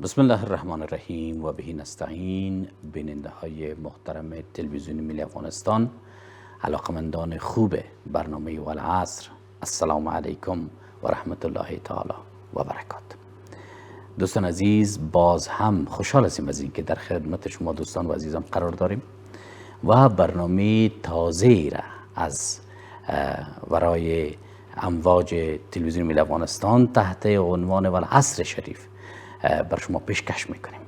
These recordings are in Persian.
بسم الله الرحمن الرحیم و به نستعین. بیننده های محترم تلویزیون ملی افغانستان، علاقمندان خوب برنامه والعصر، السلام علیکم و رحمت الله تعالی و برکاته. دوستان عزیز، باز هم خوشحال هستیم از اینکه در خدمت شما دوستان و عزیزان قرار داریم و برنامه تازه را از ورای امواج تلویزیون ملی افغانستان تحت عنوان والعصر شریف بر شما پیشکش میکنیم.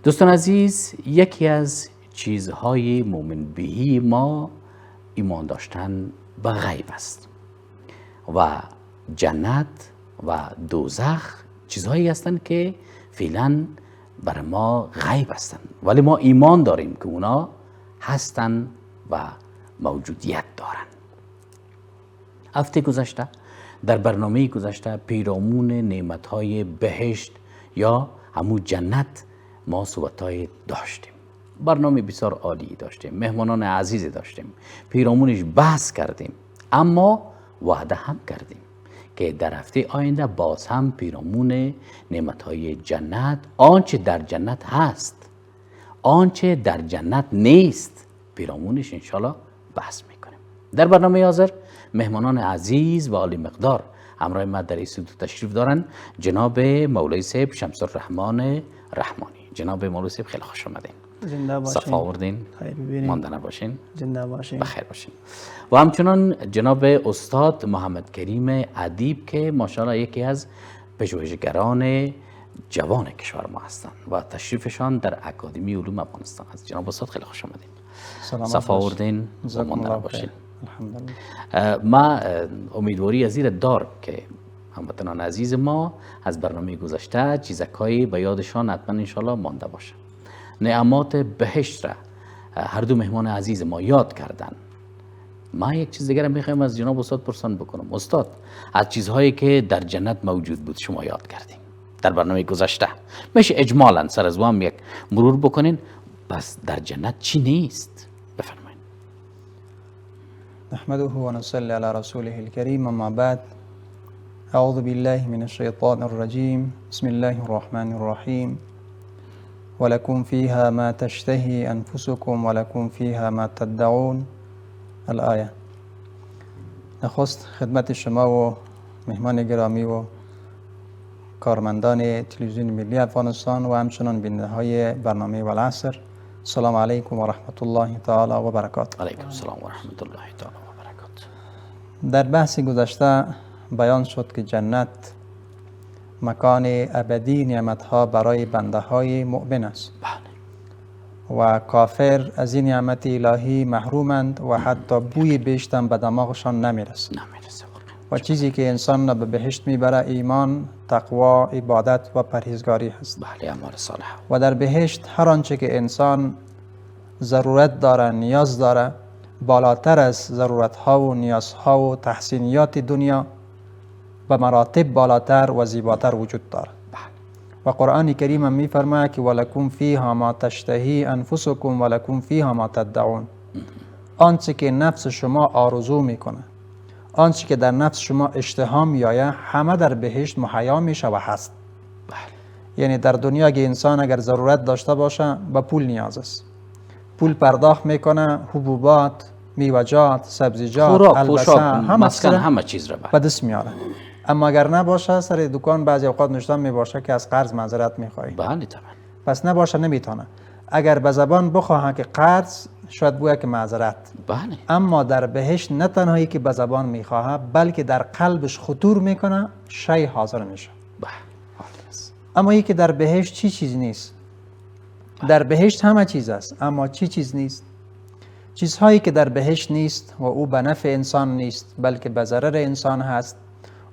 دوستان عزیز، یکی از چیزهای مومن بهی ما ایمان داشتن به غیب است و جنت و دوزخ چیزهایی هستند که فعلا بر ما غیب هستند، ولی ما ایمان داریم که اونا هستند و موجودیت دارند. هفته گذشته در برنامه گذشته پیرامون نعمت‌های بهشت یا همون جنت ما صحبت‌های داشتیم. برنامه بسیار عالی داشتیم، مهمانان عزیز داشتیم، پیرامونش بحث کردیم، اما وعده هم کردیم که در هفته آینده باز هم پیرامون نعمت‌های جنت، آنچه در جنت هست، آنچه در جنت نیست، پیرامونش انشالله بحث میکنیم. در برنامه حاضر مهمانان عزیز و عالی مقدار همراه ما در استودیو تشریف دارن. جناب مولوی صاحب شمس الرحمن رحمانی. جناب مولوی صاحب خیلی خوش آمدین. زنده باشین. صفا آوردین. مانده نباشین. زنده باشین. بخیر باشین. و همچنان جناب استاد محمد کریم ادیب که ماشاءالله یکی از پژوهشگران جوان کشور ما هستند و تشریفشان در اکادمی علوم افغانستان است. جناب استاد خیلی خوش آمدین. صفا آوردین و مانده نباشین. ما امیدواری از این دارم که هموطنان عزیز ما از برنامه گذشته چیزکایی به یادشان حتما انشالله مانده باشه. نعمات بهشت را هر دو مهمان عزیز ما یاد کردن. ما یک چیز دیگر میخوایم از جناب استاد پرسان بکنم. استاد، از چیزهایی که در جنت موجود بود شما یاد کردین در برنامه گذشته، میشه اجمالا سر از وام یک مرور بکنین؟ پس در جنت چی نیست؟ بفرمایید. نحمده و نصلي على رسوله الكريم، اما بعد. اعوذ بالله من الشيطان الرجيم، بسم الله الرحمن الرحيم. ولكم فيها ما تشتهي انفسكم ولكم فيها ما تدعون. الآیه. نخست خدمت شما و مهمان گرامی و کارمندان تلویزیون ملی افغانستان و همچنان بیننده های برنامه والعصر، السلام علیکم و رحمت الله تعالی و برکاته. علیکم السلام و رحمت الله تعالی و برکاته. در بحث گذشته بیان شد که جنت مکان ابدی نعمتها برای بنده های مؤمن است. بله. و کافر از این نعمت الهی محرومند و حتی بوی بهشتم به دماغشان نمیرسه. و چیزی که انسان را به بهشت میبره ایمان، تقوا، عبادت و پرهیزگاری هست. بله، اعمال صالحه. و در بهشت هر آنچه که انسان ضرورت داره، نیاز داره، بالاتر از ضرورتها و نیازها و تحسینیات دنیا به مراتب بالاتر و زیباتر وجود داره. و قرآن کریم هم میفرماید که ولکم فیها ما تشتهی انفسکم ولکم فیها ما تدعون. آنچه که نفس شما آرزو میکنه، آنچه که در نفس شما اشتها میآید، همه در بهشت مهیا میشه و هست. یعنی در دنیا که انسان اگر ضرورت داشته باشه به پول نیاز است، پول پرداخت میکنه، حبوبات، میوه‌جات، سبزیجات، البسه، همه چیز را به دست میاره. اما اگر نباشه، سر دکان بعضی اوقات نوشته میباشه که از قرض معذرت میخوای. بله طبعا. پس نباشه نمیتونه. اگر به زبان بخواه که قرض، شاید بویا که معذرت. بله. اما در بهشت نه تنهایی که به زبان میخواه، بلکه در قلبش خطور میکنه، شی حاضر میشه. بله. اما ای که در بهشت چیز نیست. در بهشت همه چیز است، اما چیز نیست. چیزهایی که در بهشت نیست و او به نفع انسان نیست، بلکه به ضرر انسان هست،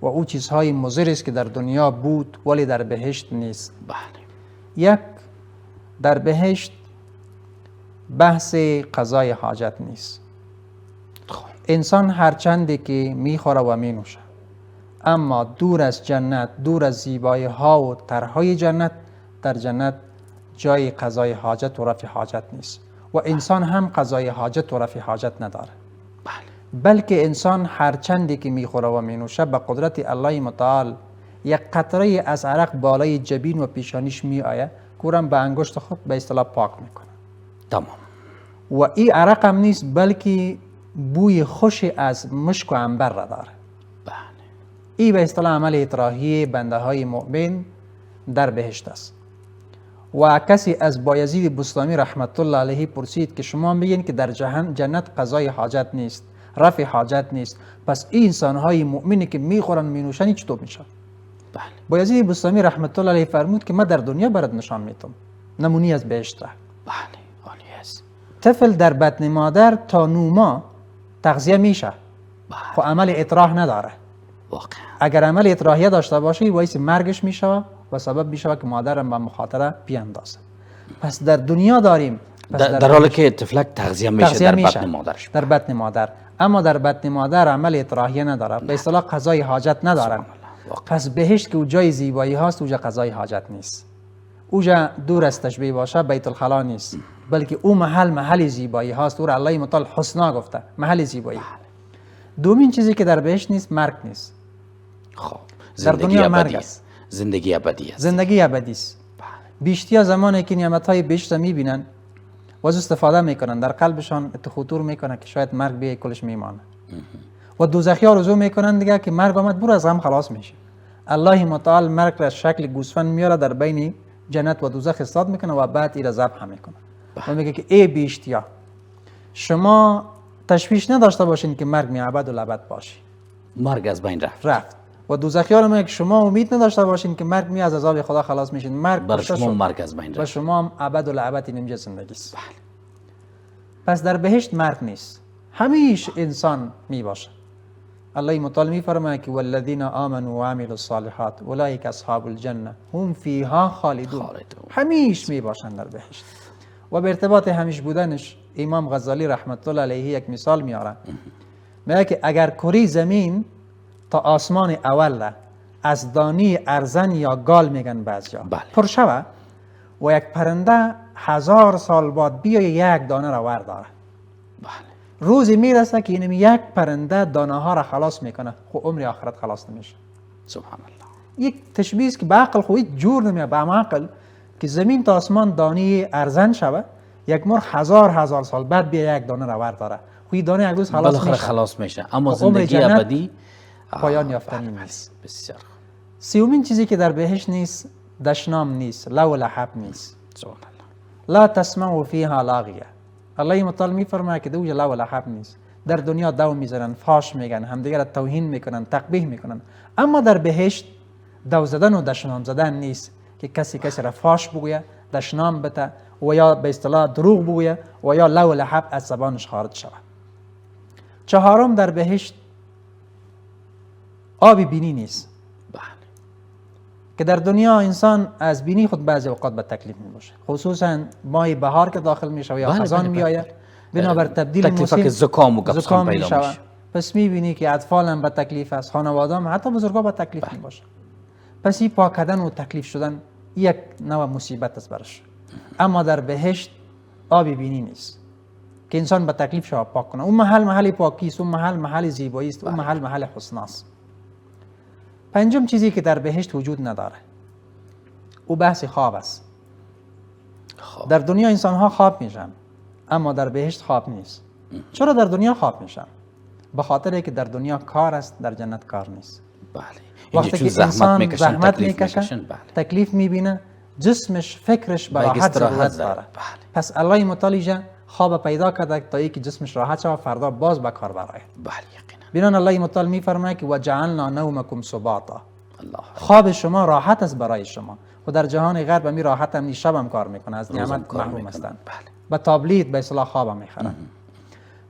و او چیزهای مضر است که در دنیا بود ولی در بهشت نیست. بله. یک، در بهشت بحث قضای حاجت نیست. انسان هرچندی که میخوره و مینوشه، اما دور از جنت، دور از زیبایی ها و طرحهای جنت، در جنت جای قضای حاجت و رفع حاجت نیست. و انسان هم قضای حاجت و رفع حاجت نداره. بله. بلکه انسان هرچندی که میخوره و مینوشه به قدرت الله متعال یک قطره از عرق بالای جبین و پیشانیش می آید کورم به انگشت خود به اصطلاح پاک میکنه. تمام. و این عرق هم نیست بلکه بوی خوش از مشک و عنبر را داره. بله. این به اصطلاح عمل اطراحی بنده های مؤمن در بهشت است. و کسی از بایزید بستامی رحمت الله علیه پرسید که شما میگین که در جنت قضای حاجت نیست، رفع حاجت نیست، پس این انسان‌های مؤمنی که میخورن مینوشن چطور میشن؟ بله. بایزید بستامی رحمت الله علیه فرمود که من در دنیا برات نشان میتم نمونی از بهشت. بله. عالی است. طفل در بطن مادر تا 9 ماه تغذیه میشه. بله. خب عمل اطراح نداره. واقعا. اگر عمل اطراحیه داشته باشه باعث مرگش میشه و سبب میشه که مادرم به مخاطره بیاندازه. پس در دنیا داریم در حالی که طفلک تغذیه میشه در بطن مادرش. در بطن مادر، اما در بطن مادر عمل اطراحیه نداره، به اصطلاح قضای حاجت نداره. پس بهشت که جای زیبایی هاست اوجا قضای حاجت نیست. اوجا دور از تشبیه باشه بیت الخلا نیست، بلکه او محل زیبایی هاست. او الله متعال حسنا گفته، محل زیبایی. دومین چیزی که در بهشت نیست مرگ نیست. خب در دنیا مرگ است. زندگی ابدی است. زندگی ابدی است. بیشتر زمانی که نعمت‌های بهشت می‌بینن و از استفاده میکنن در قلبشان خطور میکنه که شاید مرگ بیای کلش میمانه. و دوزخی‌ها رجوع میکنن دیگه که مرگ آمد برو از غم خلاص میشه. الله متعال مرگ را شکل گوسفند میاره در بین جنت و دوزخ استاد میکنه و بعد این را ذبح میکنه و میگه که ای بیشتیا شما تشویش نداشته باشین که مرگ می ابد و ابد باشی. مرگ از بین رفت. و دوزخیان میگه که شما امید نداشته باشین که مرگ می از عذاب خدا خلاص میشین. مرگ بر شما مرگ از بین رفت. و شما هم ابد و ابد اینجا زندگی است. بله. پس در بهشت مرگ نیست. همیشه انسان می باشه. الله متعال می فرماید که والذین آمنوا و عملوا الصالحات اولئک اصحاب الجنه هم فیها خالدون. همیشه می باشن در بهشت. و به ارتباط همیشه بودنش امام غزالی رحمت الله علیه یک مثال میاره. میگه که اگر کره زمین تا آسمان اول از دانی ارزن یا گال میگن بعضیا پر شوه و یک پرنده 1000 سال بعد بیای یک دانه را ورداره. روزی میرسه که اینم یک پرنده دانه ها را خلاص میکنه، خب عمر آخرت خلاص نمیشه. سبحان الله. یک تشبیه است که به عقل خود جور نمیاد، به عقل که زمین تا آسمان دانه ارزن شوه یک مر 1000 سال بعد بیا یک دانه را ورداره، خب دانه یک روز خلاص میشه. اما زندگی ابدی پایان یافتنی نیست. بسیار. سیومین چیزی که در بهشت نیست دشنام نیست، لو لحب نیست. سبحان الله. لا تسمعوا فيها لاغیه. الله متعال میفرماید که دوجه لو لحب نیست. در دنیا دو میزنن، فاش میگن، همدیگر را توهین میکنن، تقبیح میکنن، اما در بهشت دو زدن و دشنام زدن نیست که کسی را فاش بگویه، دشنام بده و یا به اصطلاح دروغ بگویه و یا لو لحب از زبانش خارج شود. چهارم در بهشت آبی بینی نیست. بله. که در دنیا انسان از بینی خود بعضی اوقات به تکلیف می باشه، خصوصا ماه بهار که داخل می شود یا خزان می آید، بنابر تبدیل موسم که زکام و گپسان پیدا میشه. پس می بینی که اطفال هم به تکلیف است، خانواده هم حتی بزرگا به تکلیف می باشه. پس این پاک کردن و تکلیف شدن یک نوع مصیبت است برش. اما در بهشت آبی بینی نیست که انسان به تکلیف شود پاک کنه. اون محل پاکی است، اون محل زیبایی است، اون محل حسن است. پنجم چیزی که در بهشت وجود نداره او بحث خواب است. در دنیا انسان ها خواب میشن اما در بهشت خواب نیست. چرا در دنیا خواب میشن؟ به خاطر که در دنیا کار است، در جنت کار نیست. بله. وقتی که انسان زحمت میکشه، تکلیف میبینه، جسمش فکرش به راحت ضرورت داره. پس الله متعال خواب پیدا کرده تا اینکه جسمش راحت شود، فردا باز به کار برآید. بله یقینا. بنان الله متعال میفرماید که وجعلنا نومکم سباتا. خواب شما راحت است برای شما. و در جهان غرب می راحت هم شب هم کار میکنه، از نعمت محروم هستند. به تابلیت به اصطلاح خواب هم میخرن.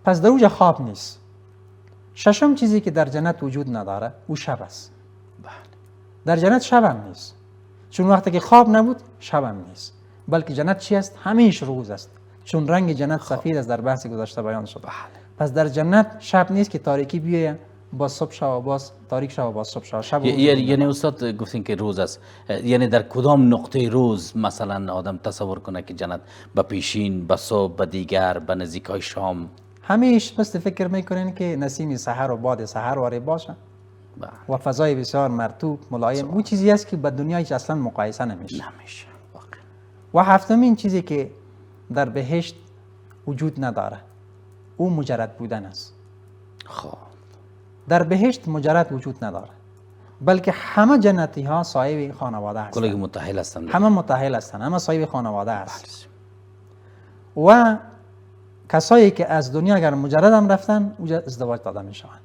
پس در اوج خواب نیست. ششم چیزی که در جنت وجود نداره او شب است. در جنت شب هم نیست، چون وقتی که خواب نبود شب هم نیست، بلکه جنت چی است؟ همیشه روز است، چون رنگ جنت سفید است، در بحث گذشته بیان شد. پس در جنت شب نیست که تاریکی بیایه با صبح شب و باز تاریک شب و باز صبح شب. شب یعنی استاد گفتین که روز است، یعنی در کدام نقطه روز مثلا آدم تصور کنه که جنت به پیشین، به صبح، به دیگر، به نزدیکای شام؟ همیشه بس فکر میکنین که نسیم سحر و باد سحر واری باشه و فضای بسیار مرطوب ملایم. اون چیزی است که به دنیا هیچ اصلا مقایسه نمیشه. و هفتمین چیزی که در بهشت وجود نداره او مجرد بودن است. خب در بهشت مجرد وجود نداره، بلکه همه جنتی ها صاحب خانواده هستند. کلی متأهل هستند. همه متأهل هستند، همه صاحب خانواده هست. و کسایی که از دنیا اگر مجرد هم رفتن اونجا ازدواج داده می شوند.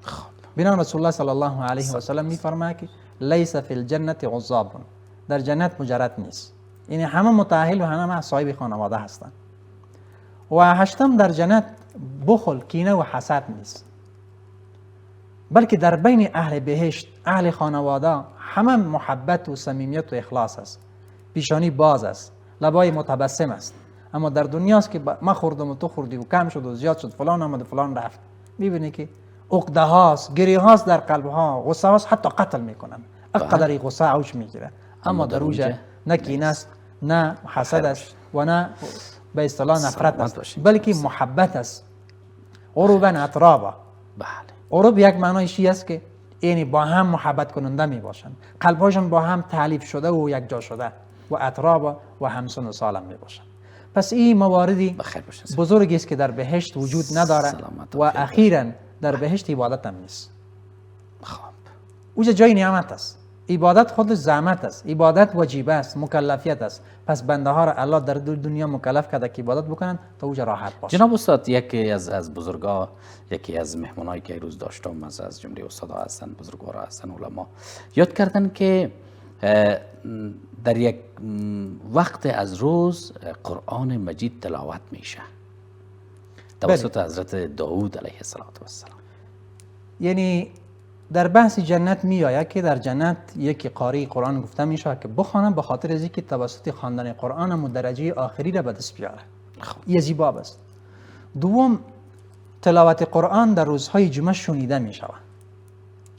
خب بنا رسول الله صلی الله علیه و سلم می فرماید که لیس فی الجنة عزاب، در جنت مجرد نیست، یعنی همه متأهل و همه صاحب خانواده هستند. و هشتم، در جنت بخل، کینه و حسد نیست، بلکه در بین اهل بهشت، اهل خانواده، همه محبت و صمیمیت و اخلاص است. پیشانی باز است، لبای متبسم است. اما در دنیاست که ما خوردم و تو خوردی و کم شد و زیاد شد، فلان آمد و فلان رفت. میبینی که عقده هاست، گریه هاست در قلب ها، غصه هاست، حتی قتل میکنن. اقدری غصه اوج میگیره. اما در اونجا نه کینه است، نه حسد است و نه به اصطلاح نفرت است، بلکه محبت است. عروبا اترابا. بله. عروب یک معنایش است که یعنی با هم محبت کننده می باشند، قلبهاشون با هم تألیف شده و یک جا شده، و اترابا و همسن و سالم می باشند. پس این مواردی بزرگی است که در بهشت وجود نداره و اخیراً در بهشت عبادت هم نیست. خب اونجا جای نعمت است. عبادت خودش زحمت است، عبادت واجبه است، مکلفیت است. پس بنده ها را الله در دنیا مکلف کرده که عبادت بکنن تا اونجا راحت باشه. جناب استاد، یکی از بزرگا، یکی از مهمانایی که روز داشتم از جمله استادا هستن، بزرگوارا هستن، علما یاد کردن که در یک وقت از روز قرآن مجید تلاوت میشه توسط حضرت داوود علیه السلام. یعنی در بحث جنت می آید که در جنت یکی قاری قرآن گفته می شود که بخوانم، به خاطر از اینکه توسط خواندن قرآن هم درجه آخری را به دست بیاره. یه زیباب است. دوم، تلاوت قرآن در روزهای جمعه شنیده می شود.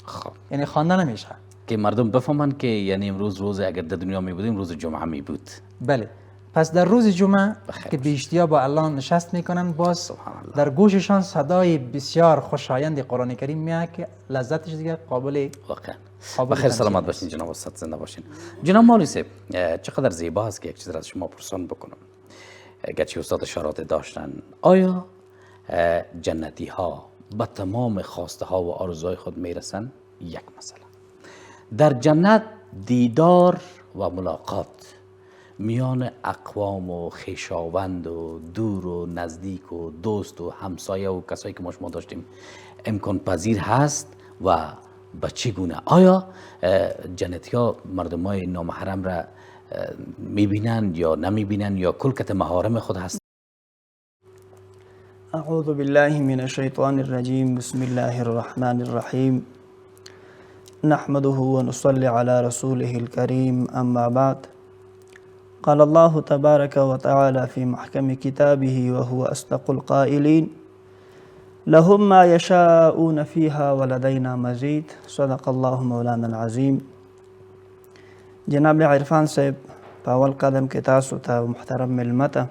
خب یعنی خوانده نمیشه، که مردم بفهمن که یعنی امروز روز، اگر در دنیا می بودیم روز جمعه می بود. بله. پس در روز جمعه که بیشتیا با الله نشست میکنن، باز در گوششان صدای بسیار خوشایند قرآن کریم میاد که لذتش دیگه قابل واقعا. بخیر سلامت باشین جناب استاد، زنده باشین. جناب مولوی صاحب، چقدر زیبا است که یک چیز را از شما پرسان بکنم. گرچه استاد اشارات داشتن، آیا جنتی ها به تمام خواسته ها و آرزوهای خود میرسن؟ یک مسئله. در جنت دیدار و ملاقات میان اقوام و خویشاوند و دور و نزدیک و دوست و همسایه و کسایی که ما شما داشتیم امکان پذیر هست و به چگونه؟ آیا جنتی ها مردم های نامحرم را میبینن یا نمیبینن یا کلکت محارم خود هست؟ اعوذ بالله من الشیطان الرجیم. بسم الله الرحمن الرحیم. نحمده و نصلی علی رسوله الكریم. اما بعد، قال الله تبارك وتعالى في محكم كتابه وهو أصدق القائلين لهم ما يشاءون فيها ولدينا مزيد. صدق الله مولانا العظيم. جناب عرفان صاحب، په اول قدم کې تاسو ته محترم ملمته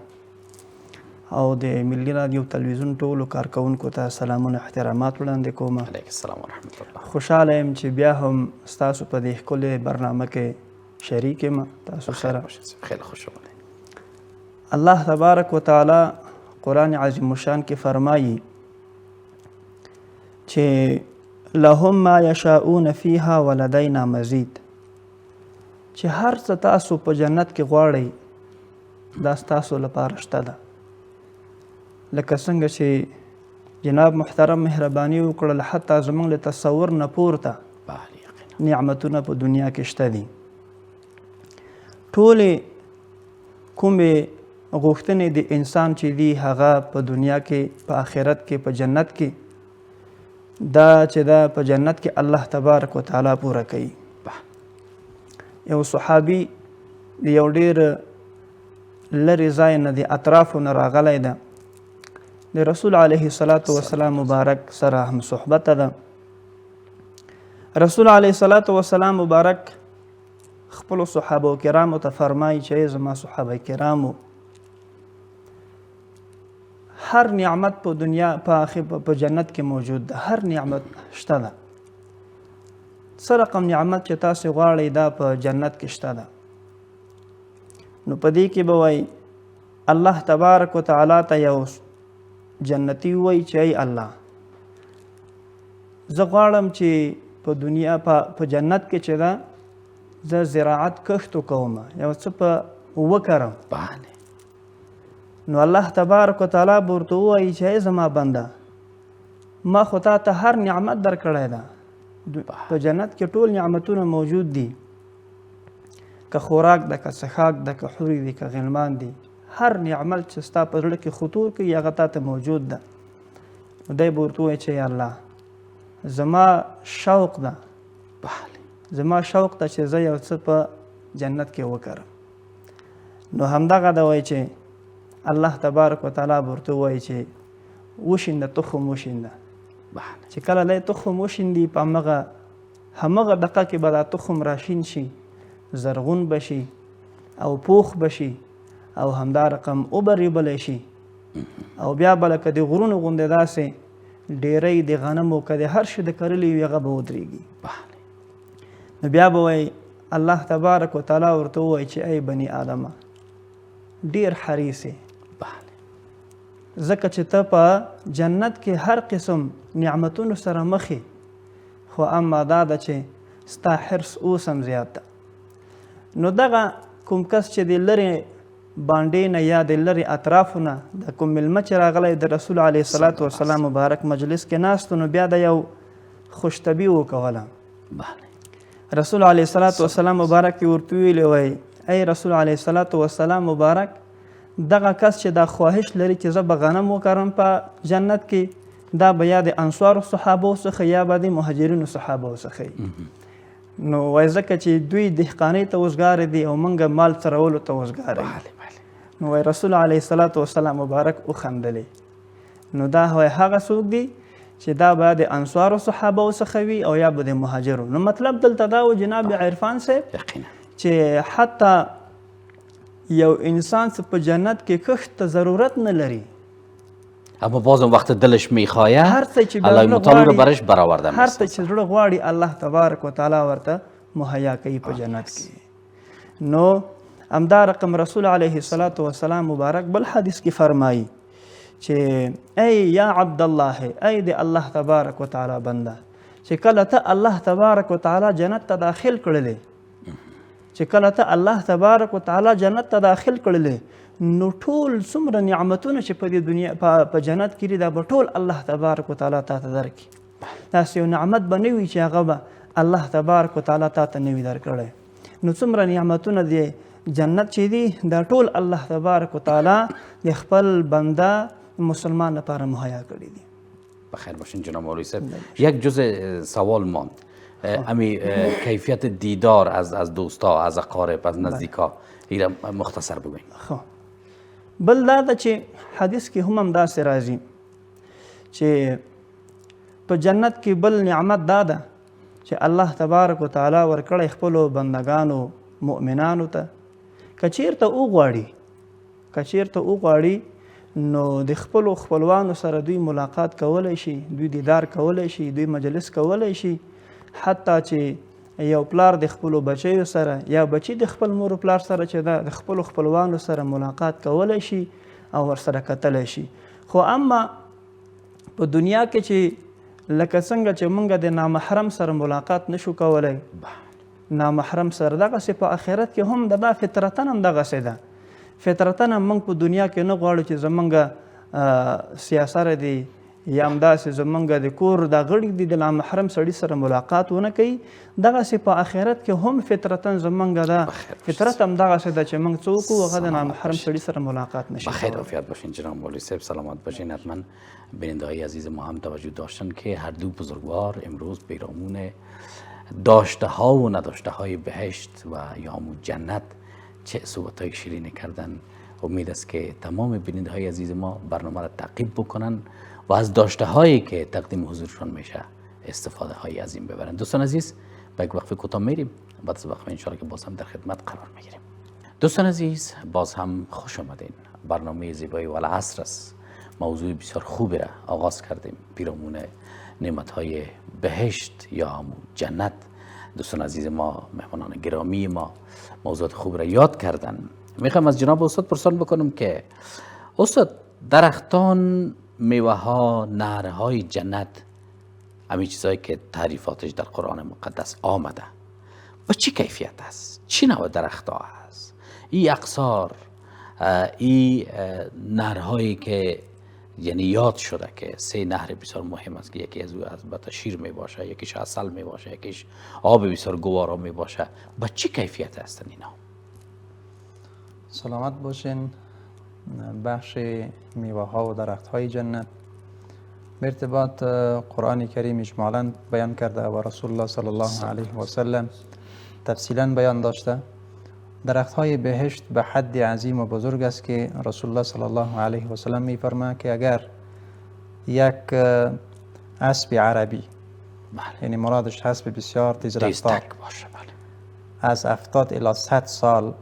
او د ملي رادیو تلویزیون ټولو کارکونکو ته سلامونه احترامات وړاندې کوم. علیک السلام ورحمت الله. خوشاله یم چې بیا هم ستاسو په دې ښکلې برنامه کې شریک یم تاسو سره. خیلی خوشحاله. الله تبارک و تعالی قرآن عظیم الشان کې فرمایي چې لهم ما یشاءون فیها ولدینا مزید، چې هر څه تاسو په جنت کې غواړئ دا ستاسو لپاره شته ده. لکه څنګه چې جناب محترم مهرباني وکړل، حتی زموږ له تصور نه پورته نعمتونه په دنیا کې شته دي. ټولې کومې غوښتنې د انسان چې دي هغه په دنیا کې، په آخرت کې، په جنت کې، دا چې دا په جنت کې الله تبارک و تعالی پوره کوي. یو صحابي د یو ډېر لرې ځای نه د اطرافو نه راغلی ده، د رسول علیه الصلاة والسلام مبارک سره هم صحبت ده. رسول علیه الصلاة والسلام مبارک خپلو صحابه کرامو ته فرمایي چې زما صحابه کرامو، هر نعمت په دنیا په جنت کې موجود ده، هر نعمت شته ده، څه رقم نعمت چې تاسې غواړئ دا په جنت کې شته ده. نو په دې کې به وایي الله تبارک وتعالی ته یو جنتی وایي چې ای الله زه غواړم چې په دنیا په جنت کې چې ده زه زراعت کښت وکوم یو څه په وکرم. بله. نو الله تبارک وتعالی به ورته ووایي چې ای زما بنده ما خو تا ته هر نعمت درکړی ده. په جنت کې ټول نعمتونه موجود دي، که خوراک ده، که څښاک ده، که حورې دي، که غلمان دي، هر نعمت چې ستا په زړه کې خطور کوي هغه تا ته موجود ده. نو دی به ورته ووایي چې الله زما شوق ده، زما شوق ده چې زه یو څه په جنت کې وکړم. نو همدغه ده وایي چې الله تبارک وتعالی به ورته ووایي چې وشینده تخم وشینده. چې کله دی تخم وشیندي په همغه دقه کې به دا تخم راشین شي، زرغون به شي او پوخ به شي او همدا رقم وبریبلی شي او بیا به لکه د غرونو غوندې داسې ډیری د غنمو که د هر شي د کرلي وي هغه به ودرېږي. نو بیا به وایي الله تبارک وتعالی ورته ووایي چې ای بني آدمه ډیر حریص یې، ځکه چې ته په جنت کې هر قسم نعمتونو سره مخې، خو اما دا ده چې ستا حرص اوس هم زیات ده. نو دغه کوم کس چې د لرې بانډې نه یا د لرې اطرافو نه د کوم مېلمه چې راغلی د رسول علیه الصلاة والسلام مبارک مجلس کې ناست نو بیا د یو خوشطبي وکوله. رسول علیه الصلاة والسلام مبارک یې ورته ویلې وایي ای رسول علیه الصلاة والسلام مبارک دغه کس چې دا خواهش لري چې زه به غنم وکرم په جنت کې دا به یا د انصارو صحابو څخه یا به د مهاجرینو صحابو څخه. نو وایي ځکه چې دوی دهقانۍ ته وزګاره دي او موږ مال څرولو ته وزګاره یو. نو وایي رسول علیه الصلاة والسلام مبارک وخندلې. نو دا وایي هغه څوک دي چې دا به د انصارو صحابو څخه وي او یا به د مهاجرو. نو مطلب دلته دا و جناب عرفان صاحب چې حتی یو انسان په جنت کې کښت ته ضرورت نه لري، اما بازم وقت دلش میخواهد هر څه چې الله متعالی رو برش برآورده هر څه چې زړه غواړي الله تبارک وتعالی ورته مهیا کوي په جنت کې. نو همدا رقم رسول علیه الصلاة والسلام مبارک بل حدیث کې فرمایي چې ای یا عبد الله ای د الله تبارک وتعالی بنده چې کله ته الله تبارک وتعالی جنت ته داخل کړلې، چې کله ته الله تبارک وتعالی جنت ته داخل کړلې نو ټول څومره نعمتونه چې په دې دنیا په جنت کې دي دا به ټول الله تبارک وتعالی تا ته درکړي. داسې یو نعمت به نه وي چې هغه به الله تبارک وتعالی تا ته نه وي درکړی. نو څومره نعمتونه د جنت چې دي دا ټول الله تبارک وتعالی د خپل بنده مسلمان لپاره مهیا کړي دي. بخیر باشین جناب مولوی صاحب. یک جزء سوال ماند، امی کیفیت دیدار از دوستا، از اقارب، از نزدیکا ایره مختصر بگوین. خب بل دا ده چې حدیث کې هم داسې راځي چې په جنت کې بل نعمت دا ده چې الله تبارک وتعالی ورکړی خپلو بندگانو مؤمنانو ته که چیرته وغواړي نو د خپلو خپلوانو سره دوی ملاقات کولی شي، دوی دیدار کولی شي، دوی مجلس کولی شي. حتی چې یو پلار د خپلو بچیو سره یا بچی د خپل مور پلار سره چې د خپلو خپلوانو سره ملاقات کولی شي او ورسره کتلی شي. خو اما په دنیا کې چې لکه څنګه چې موږ د نامحرم سره ملاقات نشو کولی، نامحرم سره دغسې په آخرت کې هم دا فطرتاً هم دغسې ده. فطرتاً هم موږ په دنیا کې نه غواړو چې زموږ سیاسره دی یا همداسې زموږ د کور دا غړي دي د نامحرم سړي سره ملاقات ونه کوي. دغسې په آخرت کې هم فطرتاً زموږ دا فطرت هم دغسې ده چې موږ څه وکړو هغه د نامحرم سړي سره ملاقات نشي. بخیر عافیت باشین جناب مولوی صاحب، سلامت باشین. حتما بیننده‌های عزیز ما هم توجه داشتن که هر دو بزرگوار امروز پیرامون داشته ها و نداشته های بهشت و یا همون جنت چه صحبت های شیرینی کردن. امید است که تمام بیننده های عزیز ما برنامه را تعقیب بکنن و از داشته هایی که تقدیم حضورشان میشه استفاده های عظیم ببرن. دوستان عزیز با یک وقفه کوتاه میریم، بعد از وقفه انشاءالله که باز هم در خدمت قرار میگیریم. دوستان عزیز باز هم خوش آمدین. برنامه زیبایی والعصر است. موضوع بسیار خوبی را آغاز کردیم، پیرامون نعمت های بهشت یا همون جنت. دوستان عزیز ما، مهمانان گرامی ما موضوعات خوب را یاد کردن. میخوام از جناب استاد پرسان بکنم که استاد، درختان، میوه ها، نهرهای جنت، همین چیزایی که تعریفاتش در قرآن مقدس آمده، و چی کیفیت است؟ چی نوع درخت ها هست؟ این اقصار، این نهرهایی که یعنی یاد شده که 3 نهر بسیار مهم است که یکی از البته شیر می باشه، یکیش عسل می باشه، یکیش آب بسیار گوارا می باشه، با چه کیفیت هستن اینا؟ سلامت باشین. بخش میوه ها و درخت های جنت به ارتباط قرآن کریم اجمالاً بیان کرده و رسول الله صلی الله علیه و سلم تفصیلاً بیان داشته. درخت های بهشت به حد عظیم و بزرگ است که رسول الله صلی الله علیه و سلم می فرماید که اگر یک اسب عربی، یعنی مرادش اسب بسیار تیز رفتار باشه، از 70 الی 100 سال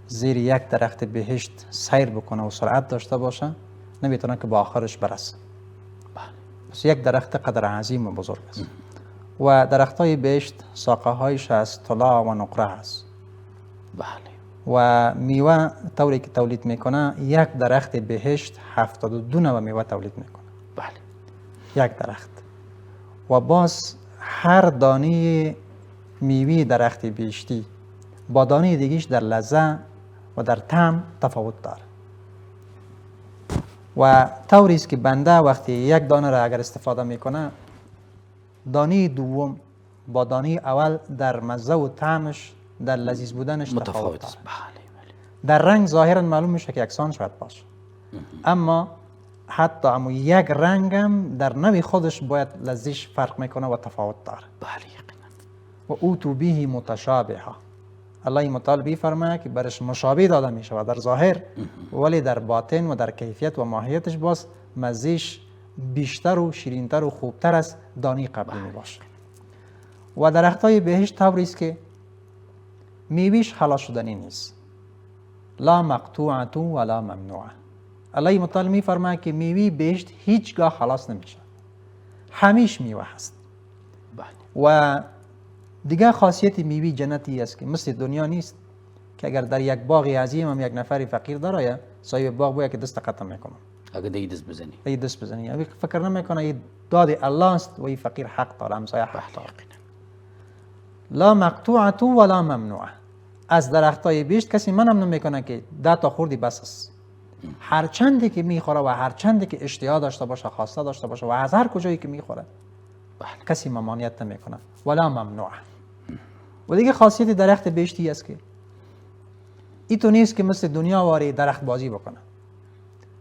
زیر یک درخت بهشت سیر بکنه و سرعت داشته باشه، نمیتونه که با آخرش برسه. پس یک درخت قدر عظیم و بزرگ است. و درخت های بهشت ساقه هایش از طلا و نقره است. و میوه طوری که تولید میکنه، یک درخت بهشت 72 نوع میوه تولید میکنه. یک درخت. و باز هر دانه میوه درخت بهشتی با دانه دیگیش در لذت و در طعم تفاوت داره. و طوری است که بنده وقتی یک دانه را اگر استفاده میکنه، دانه دوم با دانه اول در مزه و طعمش، در لذیذ بودنش تفاوت داره. در رنگ ظاهرا معلوم میشه که یکسان شاید باشه، اما حتی اما یک رنگ هم در نوع خودش باید لذیذ فرق میکنه و تفاوت داره. و اوتو به متشابهه، الله متعال فرمایه که برش مشابه داده میشه و در ظاهر، ولی در باطن و در کیفیت و ماهیتش باز مزیش بیشتر و شیرینتر و خوبتر از دانی قبلی می باشه. و درخت های بهشت طوری است که میویش خلاص شدنی نیست، لا مقطوعه ولا ممنوعه. الله متعال می فرمایه که میوه بهشت هیچگاه خلاص نمیشه، همیش میوه هست. و دیگه خاصیت میوه جنتی است که مثل دنیا نیست که اگر در یک باغ عظیم هم یک نفر فقیر داره، صاحب باغ باید که دست قطع میکنه، اگر دی دست بزنی، دست بزنی، فکر نمیکنه این داد الله است و این فقیر حق داره، همسایه حق داره. لا مقطوعه ولا ممنوعه. از درختای بهشت کسی منم نمیکنه که 10 تا خوردی بس است. هر چندی که میخوره و هر چندی که اشتها داشته باشه، خواسته داشته باشه و از هر کجایی که میخوره، کسی ممانعت نمیکنه. ولا ممنوعه. و دیگه خاصیت درخت بهشتی است که این تو نیست که مثل دنیا واری درخت بازی بکنه،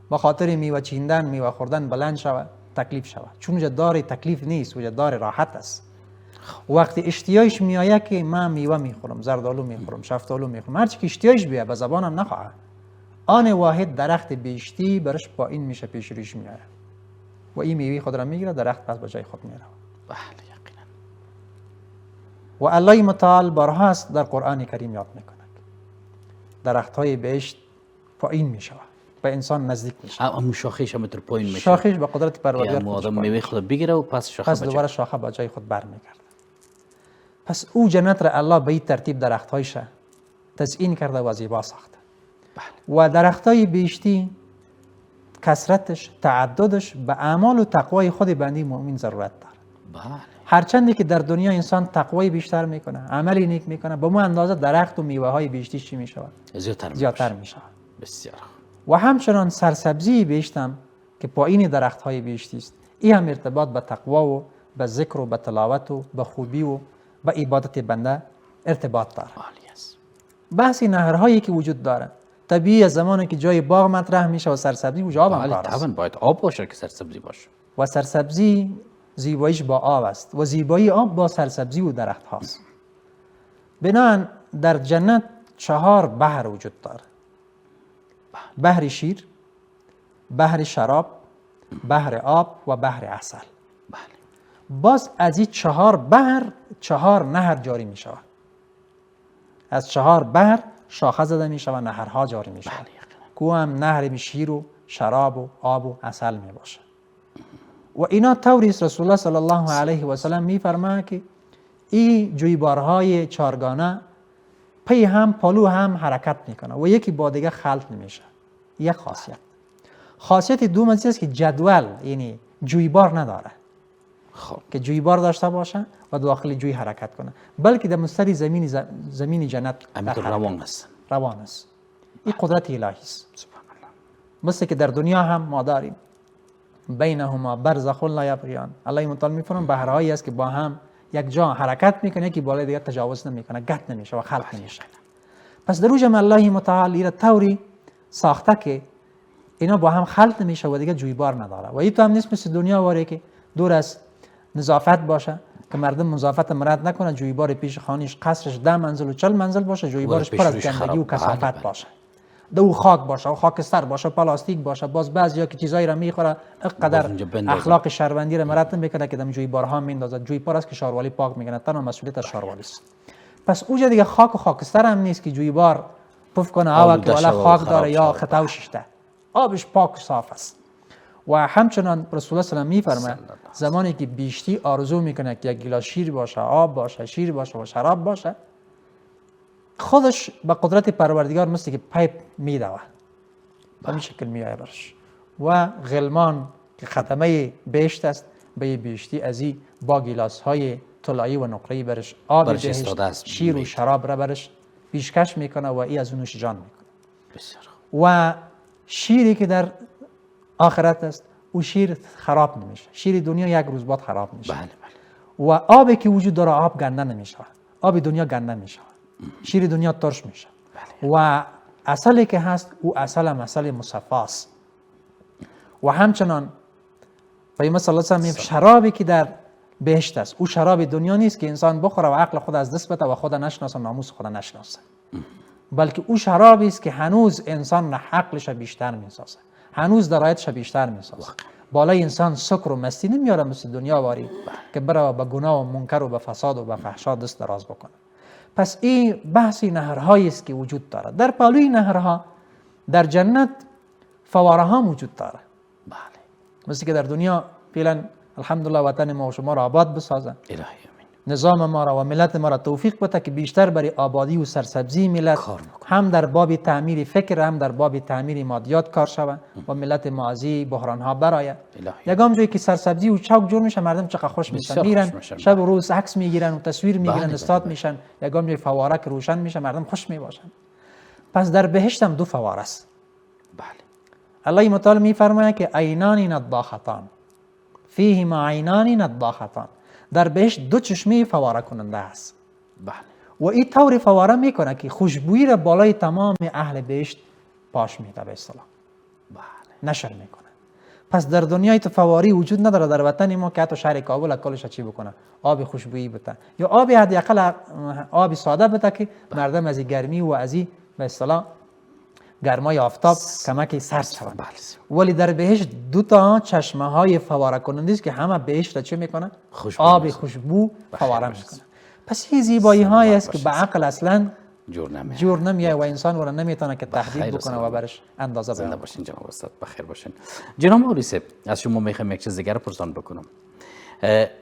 با خاطر میوه چیندن، میوه خوردن بلند شوه، تکلیف شوه. چون وجه دار تکلیف نیست، وجه دار راحت است. وقتی اشتیایش میآید که من میوه میخورم، زردآلو میخورم، شفتالو میخورم، هر چی که اشتیایش بیاد به زبانم نخواه، آن واحد درخت بهشتی برش با این میشه پیش ریش میآید و این میوه خود را میگیره، درخت پس به جای خود میره. و الله متعال بارها است در قرآن کریم یاد میکنه درخت های بهشت پایین میشه، به انسان نزدیک میشه. اما شاخهش هم تر پایین میشه. شاخهش به قدرت پروردگار خودش آدم میوه خود بگیره و پس شاخه دوباره شاخه به جای خود برمیگرده. پس او جنت را الله به این ترتیب درخت هایش تزیین کرده و زیبا ساخته. و درخت های بهشتی کثرتش، تعددش به اعمال و تقوای خود بنده مؤمن ضرورت داره. هرچندی که در دنیا انسان تقوی بیشتر میکنه، عملی نیک میکنه، به مو اندازه درخت و میوه های بهشتی چی میشود؟ زیادتر میشود. بسیار. و همچنان سرسبزی بهشت هم که پایین درخت های بهشتی است، این هم ارتباط به تقوا و به ذکر و به تلاوت و به خوبی و به عبادت بنده ارتباط داره. بحثی نهرهایی که وجود داره، طبیعی زمانی که جای باغ مطرح میشه و سرسبزی وجود آب هم طبعا باید آب باشه که سرسبزی باشه. و سرسبزی زیباییش با آب است و زیبایی آب با سرسبزی و درخت هاست. بنابراین در جنت 4 بحر وجود داره: بحر شیر، بحر شراب، بحر آب و بحر عسل. باز از این 4 بحر 4 نهر جاری می شود. از 4 بحر شاخه زده می شود، نهرها جاری می شود که هم نهر شیر و شراب و آب و عسل می باشه. و اینا طوری است رسول الله صلی الله علیه و سلم می فرماید که این جویبارهای چارگانه پی هم پالو هم حرکت میکنه و یکی با دیگه خلط نمیشه. یک خاصیت دوم است که جدول یعنی جویبار نداره خب که جویبار داشته باشه و داخل جوی حرکت کنه، بلکه در مستری زمین جنت همینطور روان است. روان است. این قدرت الهی است. سبحان الله. مثل که در دنیا هم ما داریم بینهما برزخ لا یبغیان. الله متعال میفرمان بحرهایی است که با هم یک جا حرکت میکنه که بالای دیگه تجاوز نمیکنه، قطع نمیشه و خلق نمیشه. پس در اوجم الله متعال اینا طوری ساخته که اینا با هم خلط نمیشه و دیگه جویبار نداره. و این تو هم نیست مثل دنیا واره که دور از نظافت باشه که مردم نظافت مراد نکنه، جویبار پیش خانیش قصرش 10 منزل و 40 منزل باشه، جویبارش پر از گندگی و کثافت باشه، دو خاک باشه و خاکستر باشه، پلاستیک باشه. باز بعضیا که چیزایی را میخوره اینقدر اخلاق شهروندی را مرتب میکنه که دم جویبارها میندازه. جویبار است که شاروالی پاک میکنه، تنها مسئولیت از شاروالی است. پس اوجا دیگه خاک و خاکستر هم نیست که جویبار پف کنه او که والا خاک داره یا خطا و ششته. آبش پاک و صاف است. و همچنان رسول الله صلی الله علیه و آله میفرماید زمانی که بیشتی آرزو میکنه که یک گیلاس شیر باشه، آب باشه، شیر باشه و شراب باشه، خودش به قدرت پروردگار مثل که پیپ میدوه به این شکل میایه برش. و غلمان که ختمه بهشت است به بیشتی از این با گیلاس های طلایی و نقره‌ای برش آب بهشت، شیر و شراب را برش پیشکش میکنه و ای از اونش جان میکنه. بسیار و شیری که در آخرت است او شیر خراب نمیشه. شیر دنیا یک روز بعد خراب میشه. بله بله. و آبی که وجود داره آب گنده نمیشه. آب دنیا گنده میشه. شیر دنیا ترش میشه. بله. و عسلی که هست او عسل مصفاست. و همچنان پیامبر صلی الله علیه و آله شرابی که در بهشت است او شراب دنیا نیست که انسان بخوره و عقل خود از دست بده و خود نشناسه، ناموس خود نشناسه، بلکه او شرابی است که هنوز انسان عقلش بیشتر میسازه، هنوز درایتش بیشتر میسازه. بالای انسان سکر و مستی نمیاره مثل دنیا واری که بره به گناه و منکر و به فساد و به فحشا دست دراز بکنه. پس این بحثی نهرهایی است که وجود داره. در پالوی نهرها در جنت فواره ها وجود داره. بله. مثل که در دنیا فعلا الحمدلله وطن ما و شما را آباد بسازه، الهی امین. نظام ما را و ملت ما را توفیق بده که بیشتر برای آبادی و سرسبزی ملت هم در باب تعمیر فکر هم در باب تعمیر مادیات کار شود و ملت ما از بحران ها برآید. یگام جایی که سرسبزی و چوک جور میشه مردم چقدر خوش میشن، میرن شب و روز عکس میگیرن و تصویر میگیرن، استاد میشن. یگام جایی فواره که روشن میشه مردم خوش میباشن. پس در بهشت هم دو فواره است. بله. الله متعال میفرماید که عینان نضاختان فیهما عینان نضاختان. در بهشت دو چشمه فواره کننده است. بله. و این طور فواره میکنه که خوشبویی را بالای تمام اهل بهشت پاش میده به اصطلاح. بله. نشر میکنه. پس در دنیای تو فواری وجود نداره. در وطن ما که حتی شهر کابل اکلش چی بکنه آب خوشبویی بده یا آب حداقل آب ساده بده که مردم از گرمی و از به اصطلاح گرمای آفتاب کمکی سرد شوند. ولی در بهشت دو تا چشمه های فواره کننده است که همه بهشت را چه میکنه؟ آب خوشبو فواره میکنه. پس این زیبایی هایی است که به عقل اصلا جور نمیه و انسان را نمیتونه که تحدید بکنه و برش اندازه بزنه. زنده باشین جناب استاد، بخیر باشین. جناب مولوی صاحب از شما میخوام یک چیز دیگر پرسان بکنم.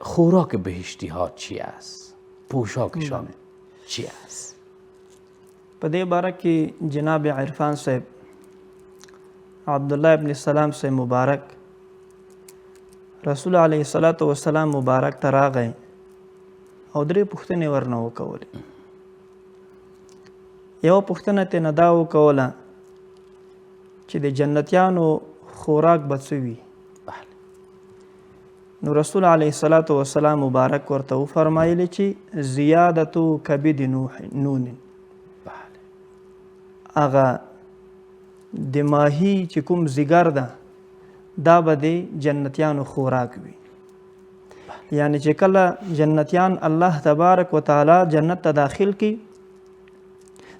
خوراک بهشتی ها چی است؟ پوشاکشان چی است؟ په دې باره کې جناب عرفان صاحب عبدالله ابن سلام سے مبارک رسول علیه الصلاۃ والسلام مبارک ته راغی او درې پوښتنې ورنه وکولې. یوه پوښتنه ترې نه دا وکوله چې د جنتیانو خوراک به څه وي؟ نو رسول علیه الصلاۃ والسلام مبارک ورته وفرمایلې چې زیادة کبد نون، هغه د ماهی چې کوم زیګر ده دا به د جنتیانو خوراک وي. یعنی چې کله جنتیان الله تبارک و تعالی جنت ته داخل کی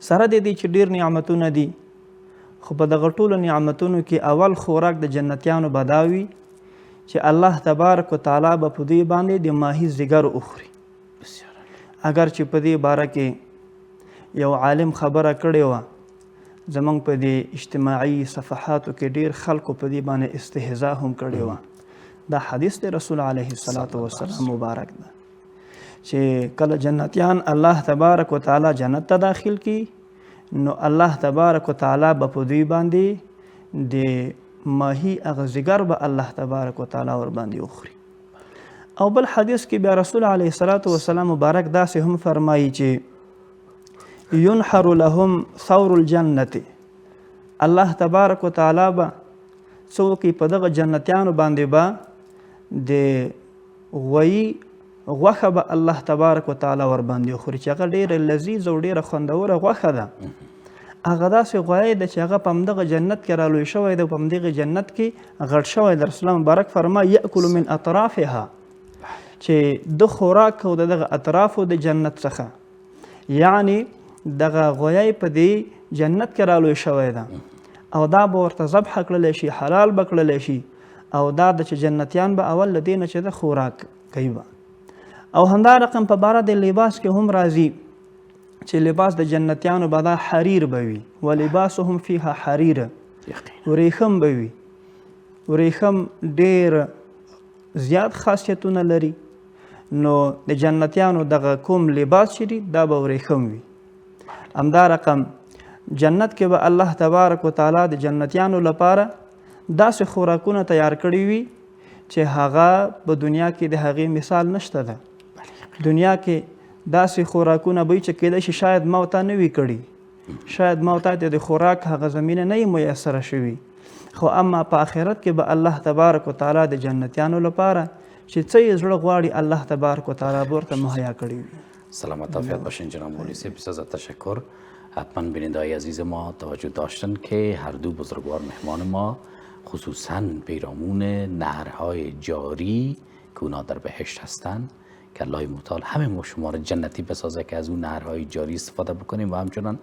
سره د دې چې ډیر نعمتونه دي، خو په دغه ټولو نعمتونو کې اول خوراک د جنتیانو به دا وي چې الله تبارک و تعالی به په دې باندې د ماهی زیګر وخوري. اگر چې په دې باره کې یو عالم خبره کړې وه، زمونږ په دې اجتماعي صفحاتو کې ډیر خلکو په دې باندې استهزاء هم کړې وه. دا حدیث د رسول علیه الصلاۃ والسلام مبارک ده چې کله جنتیان الله تبارک و تعالی جنت ته داخل کی نو الله تبارک و تعالی به په دوی باندې د ماهی هغه ځیګر به الله تبارک و تعالی ور باندې وخوري. او بل حدیث کې بیا رسول علیه الصلاة والسلام مبارک داسې هم فرمایي چې ينحر لهم ثور الجنة، الله تبارک و تعالی به څوک په دغه جنتیانو باندې به د غویي غوښه به الله تبارک و تعالی ور باندې وخوري چې هغه ډېره لذیذ او ډېره خوندوره غوښه ده. هغه داسې غویی ده چې هغه په همدغه جنت کې رالوی شوی ده، په همدغه جنت کې غټ شوی ده. رسول الله مبارک فرمایي یأکل من اطرافها، چې د خوراک او دغه اطرافو د جنت څخه، یعنی دغه غویی په دې جنت کې رالوی شوی ده او دا به ورته ذبح کړلی شي، حلال به کړلی شي، او دا د چې جنتیان به اول له دې نه چې د خوراک کوي به. او همدا رقم په باره د لباس کې هم راځي چې لباس د جنتیانو به دا حریر به وي، و لباسهم فیها حریره، وریښم به وي. وریښم ډېر زیات خاصیتونه لري، نو د جنتیانو دغه کوم لباس چې دي دا به وریښم وي. همدا رقم جنت کې به الله تبارک و تعالی د جنتیانو لپاره داسې خوراکونه تیار کړي وي چې هغه په دنیا کې د هغې مثال نشته ده. دنیا کې داسې خوراکونه به چې کېدای شي شاید ما ورته نه وي کړي، شاید ما ورته د خوراک هغه زمینه نه وي میسره شوي، خو اما په آخرت کې به الله تبارک و تعالی د جنتیانو لپاره چې څه یې زړه غواړي الله تبارک و تعالی به ورته مهیا کړي وي. سلامت عافیت باشین جناب مولوی صاحب، بسیار تشکر. حتما بیننده‌های عزیز ما توجه داشتن که هر دو بزرگوار مهمان ما خصوصاً پیرامون نهرهای جاری که اونا در بهشت هستند که الله متعال همه ما شما را جنتی بسازه که از اون نهرهای جاری استفاده بکنیم، و همچنان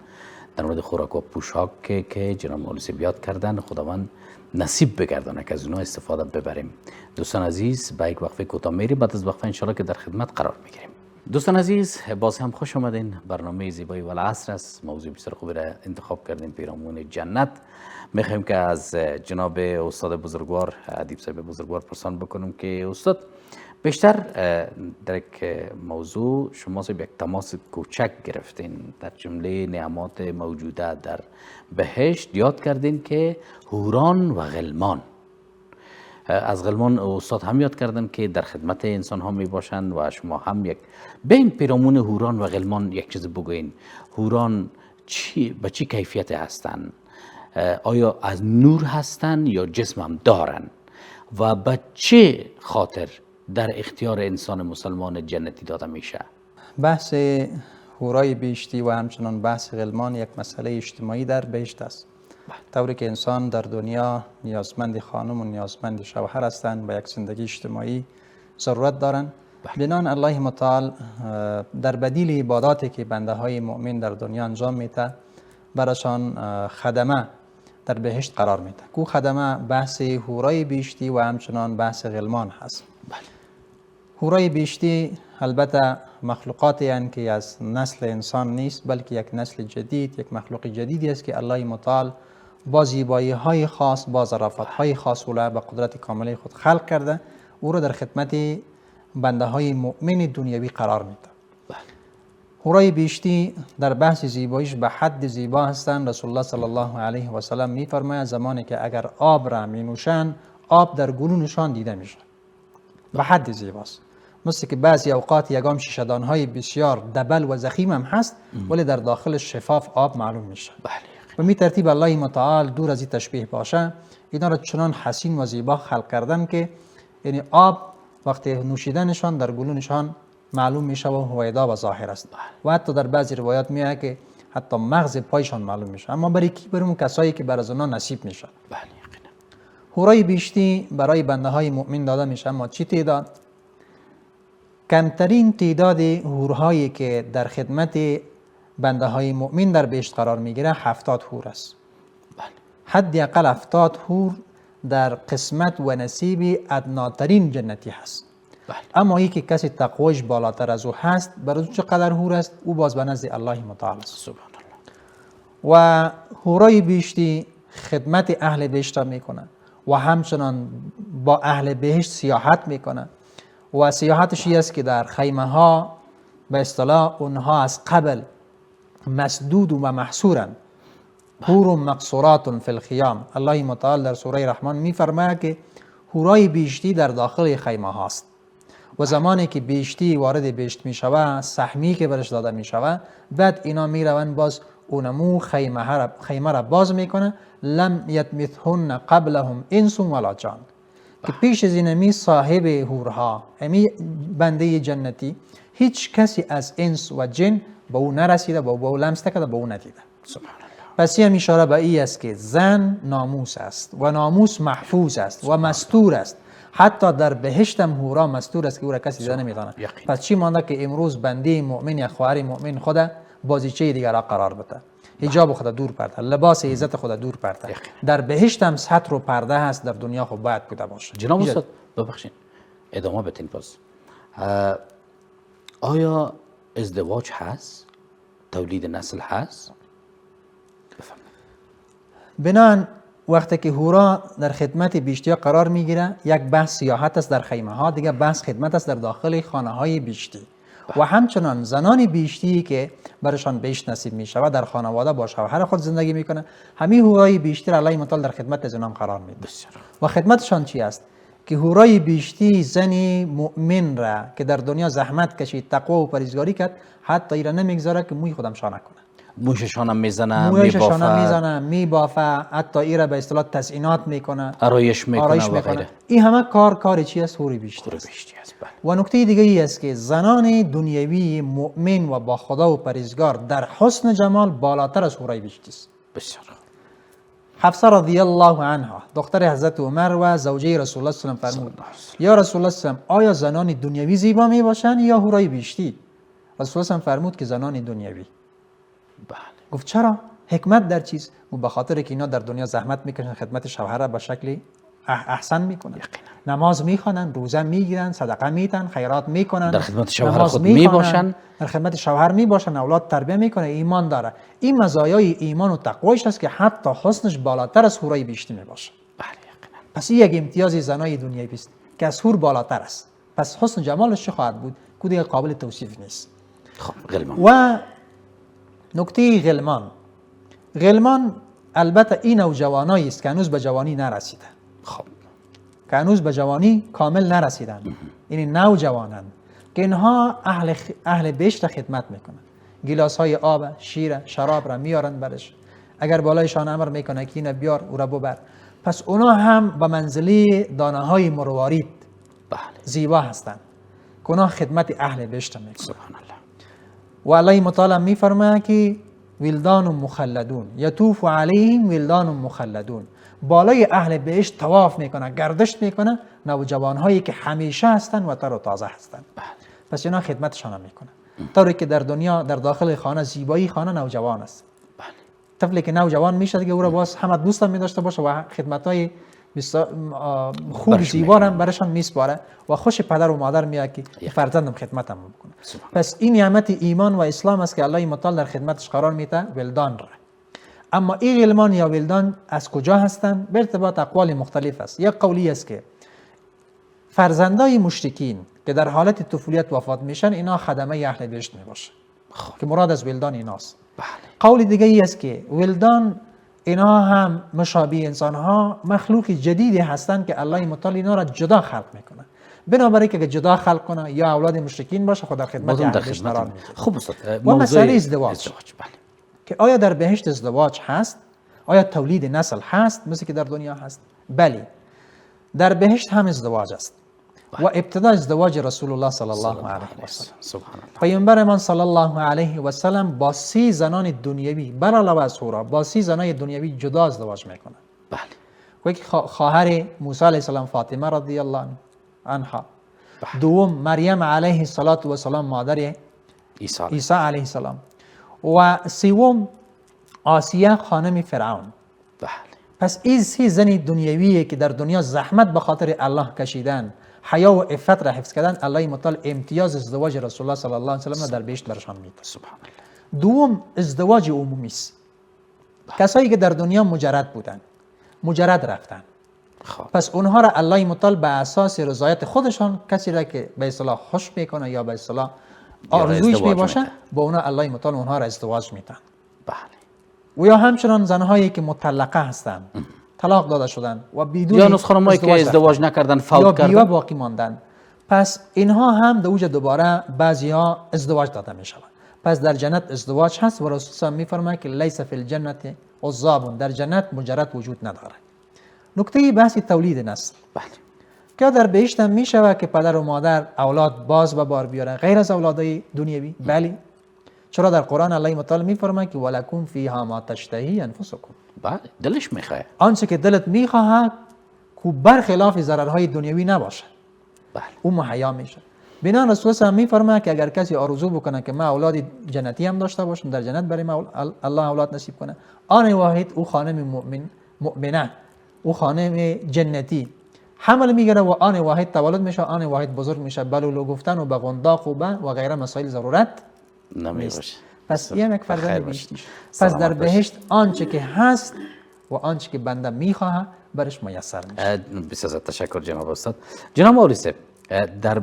در مورد خوراک و پوشاک که جناب مولوی صاحب یاد کردن خداوند نصیب بگردانه که از اونها استفاده ببریم. دوستان عزیز به یک وقفه کوتاه میریم، بعد از وقفه انشالله که در خدمت قرار میگیریم. دوستان عزیز باز هم خوش آمدین. برنامه زیبایی و العصر است. موضوع بسیار خوبی را انتخاب کردیم، پیرامون جنت. میخوایم که از جناب استاد بزرگوار ادیب صاحب بزرگوار پرسان بکنیم که استاد بیشتر در یک موضوع شما صاحب یک تماس کوچک گرفتین در جمله نعمات موجوده در بهشت. یاد کردین که حوران و غلمان، از غلمان استاد هم یاد کردن که در خدمت انسان ها می باشند و شما هم یک بین پیرامون حوران و غلمان یک چیز بگوین. حوران به چی کیفیت هستند؟ آیا از نور هستند یا جسم هم دارن؟ و به چه خاطر در اختیار انسان مسلمان جنتی داده میشه؟ بحث حورای بهشتی و همچنان بحث غلمان یک مسئله اجتماعی در بهشت است. طوری که انسان در دنیا نیازمند خانم و نیازمند شوهر هستند و یک زندگی اجتماعی ضرورت دارند. بنان الله متعال در بدیل عباداتی که بنده های مؤمن در دنیا انجام میده براشان خدمه در بهشت قرار میده. کو خدمه بحث حورای بهشتی و همچنان بحث غلمان هست. حورای بهشتی البته مخلوقاتی هستند که از نسل انسان نیست، بلکه یک نسل جدید، یک مخلوق جدیدی است که الله متعال با زیبایی های خاص، با ظرافت های خاص و به قدرت کامله خود خلق کرده، او را در خدمت بنده های مؤمن دنیوی قرار میده. حورای بهشتی در بحث زیباییش به حد زیبا هستند. رسول الله صلی الله علیه و سلم میفرماید زمانی که اگر آب را می نوشند آب در گلوشان دیده میشه. به حد زیباست. مثل که بعضی اوقات یگام شیشه‌دان های بسیار دبل و ضخیم هم هست ولی در داخل شفاف آب معلوم میشه. و می ترتیب الله متعال دور از این تشبیه باشه اینا را چنان حسین و زیبا خلق کردن که یعنی آب وقتی نوشیدنشان در گلوشان معلوم میشه و هویدا و ظاهر است. و حتی در بعضی روایات میاد که حتی مغز پایشان معلوم میشه. اما برای کی؟ برای اون کسایی که بر از آنها نصیب میشه. حورای بهشتی برای بنده های مؤمن داده میشه. اما چی تعداد؟ کمترین تعداد حورهایی که در خدمت بنده های مؤمن در بهشت قرار میگیره 70 حور است. حداقل 70 حور در قسمت و نصیب ادناترین جنتی هست. اما ای که کسی تقویش بالاتر از او هست برای او چقدر حور است او باز به نزد الله متعال است. سبحان الله. و حورای بهشتی خدمت اهل بهشت میکنه و همچنان با اهل بهشت سیاحت میکنه و سیاحتش است که در خیمه ها به اصطلاح اونها از قبل مسدود و محصورن. حور مقصورات فی الخیام. الله متعال در سوره رحمان میفرماید که حورای بیشتی در داخل خیمه هاست و زمانی که بیشتی وارد بهشت می شود، سهمی که برش داده می شود، بعد اینا می روند باز اونمو خیمه را باز میکنه. لم یتمثهن قبلهم انس ولا جان. که پیش از اینمی صاحب حورها، امی بنده جنتی، هیچ کسی از انس و جن به او نرسیده، به او لمس نکرده، به او ندیده. سبحان الله. پس این اشاره به این است که زن ناموس است و ناموس محفوظ است و مستور است. حتی در بهشت هم حورا مستور است که او را کسی دیده نمیدانه. پس چی مانده که امروز بنده مؤمن یا خواهر مؤمن خود بازیچه دیگر را قرار بده، حجاب خود دور پرده، لباس عزت خود دور پرده. در بهشت هم ستر و پرده هست، در دنیا خب باید بوده باشه. جناب استاد ببخشید ادامه بدین باز. آیا ازدواج هست؟ تولید نسل هست؟ بنان وقتی که حورا در خدمت بیشتی قرار میگیره، یک بحث سیاحت است در خیمه ها، دیگه بحث خدمت است در داخل خانه های بیشتی. و همچنان زنان بیشتی که برشان بهشت نصیب می شود در خانواده با شوهر خود زندگی میکنه، همین حورای بیشتی را الله متعال در خدمت از اونام قرار میده. و خدمتشان چی است؟ که حورای بیشتی زنی مؤمن را که در دنیا زحمت کشید، تقوا و پرهیزگاری کرد، حتی ایرا نمیگذاره که موی خودم شانه کنه. موششان هم میزنه، میبافه، حتی ای را به اصطلاح تزیینات میکنه، آرایش میکنه و غیره. این همه کار چی است؟ حور بیشتی است. و نکته دیگه ای است که زنان دنیوی مؤمن و با خدا و پرهیزگار در حسن جمال بالاتر از حورای بیشتی است. بسیار. حفصه رضی الله عنها دختر حضرت عمر و زوجه رسول الله صلی الله علیه و فرمود: یا رسول الله صلی الله علیه و آیا زنان دنیوی زیبا می باشند یا حورای بیشتی؟ رسول الله فرمود که زنان دنیوی. بله. گفت چرا؟ حکمت در چیز؟ و به خاطر که اینا در دنیا زحمت میکشن، خدمت شوهر را به شکلی احسن میکنن، نماز میخوانن، روزه میگیرن، صدقه میدن، خیرات میکنن، در خدمت شوهر خود میباشن، در خدمت شوهر میباشن، اولاد تربیت میکنه، ایمان داره. این مزایای ایمان و تقوایش است که حتی حسنش بالاتر از حورای بیشتی میباشه. بله یقینا. پس این یک امتیاز زنای دنیایی است که از حور بالاتر است. پس حسن جمالش چه خواهد بود؟ که دیگه قابل توصیف نیست. خب غلمان. و نکته غلمان البته این نوجوانایی است که هنوز به جوانی نرسیده. خب که هنوز به جوانی کامل نرسیدن، یعنی نوجوانند که اینها اهل بهشت خدمت میکنن. گلاس های آب، شیر، شراب را میارن برش، اگر بالایشان امر میکنه که اینو بیار او را ببر. پس اونا هم به منزله دانه های مروارید زیبا هستند که اونا خدمت اهل بهشت میکنن. سبحان الله. و الله متعال میفرماید که ولدان مخلدون یطوف علیهم ولدان مخلدون. بالای اهل بهشت طواف میکنه، گردش میکنه نوجوان هایی که همیشه هستن و تر و تازه هستن. پس اینا خدمتشان میکنه. طوری که در دنیا در داخل خانه زیبایی خانه نوجوان است. طفلی که نوجوان میشه دیگه او را باز همه دوست هم میداشته باشه و خدمت های خوب زیبا هم برشان میسپاره و خوش پدر و مادر میاد که فرزندم خدمتم بکنه. پس این نعمت ایمان و اسلام است که الله متعال در خدمتش قرار میده ولدان را. اما این غلمان یا ولدان از کجا هستند؟ به ارتباط اقوال مختلف است. یک قولی است که فرزندای مشرکین که در حالت طفولیت وفات میشن اینا خدمه اهل بهشت میباشه که مراد از ولدان ایناست. قول دیگه ای است که ولدان اینا هم مشابه انسان ها مخلوق جدیدی هستند که الله متعال اینا را جدا خلق میکنه. بنابراین که جدا خلق کنه یا اولاد مشرکین باشه خود در خدمت اهل بهشت قرار میده. خوب است. و مسئله ازدواج. که آیا در بهشت ازدواج هست؟ آیا تولید نسل هست مثل که در دنیا هست؟ بله، در بهشت هم ازدواج است. و ابتدا ازدواج رسول الله صلی الله علیه و سلم. پیامبر من صلی الله علیه و سلم با 30 زنان دنیوی بر علاوه از حورا با 30 زنان دنیوی جدا ازدواج میکنه. بله. و یک خواهر موسی علیه السلام فاطمه رضی الله عنها، دوم مریم علیه السلام مادر عیسی علیه السلام، و سوم آسیه خانم فرعون. بله. پس این 30 زن دنیویه که در دنیا زحمت به خاطر الله کشیدن، حیا و عفت را حفظ کردن، الله متعال امتیاز ازدواج رسول الله صلی الله علیه و سلم در بهشت برشان میده. سبحان الله. دوم ازدواج عمومی است. کسایی که در دنیا مجرد بودن، مجرد رفتن، پس اونها را الله متعال به اساس رضایت خودشان کسی را که به اصطلاح خوش میکنه یا به اصطلاح آرزویش می ازدواج باشه می‌کنه. با اونا الله متعال اونها را ازدواج میتن. بله. و یا همچنان زنهایی که مطلقه هستند، طلاق داده شدن و بدون یا نسخانمایی که ازدواج نکردن یا فوت بیوه کردن. باقی ماندن، پس اینها هم در اوج دوباره بعضی ها ازدواج داده می شود. پس در جنت ازدواج هست و رسول الله می فرماید که لیس فی الجنت عذاب، در جنت مجرد وجود نداره. نکته بحث تولید نسل بله. که در بهشت هم می شود که پدر و مادر اولاد باز به بار بیارن غیر از اولادای دنیوی. بله، چرا در قرآن الله متعال می فرماید که ولکم فیها ما تشتهی انفسکم، بله دلش میخواه. آنچه که دلت میخواهد که برخلاف ضررهای دنیوی نباشه، بله. او مهیا میشه. بنا رسول الله میفرماید که اگر کسی آرزو بکنه که من اولاد جنتی هم داشته باشم، در جنت برای من الله اولاد نصیب کنه، آن واحد او خانم مؤمنه، او خانم جنتی حمل میگیره و آن واحد تولد میشه، آن واحد بزرگ میشه، بلولو گفتن و به قنداق و غیره مسائل ضرورت نمیشه. پس یک فرزند بخیر بهشتی. باشید. پس در سلامت باشید. بهشت آنچه که هست و آنچه که بنده میخواه برش میسر میشه. بسیار تشکر جناب استاد. جناب مولوی صاحب، در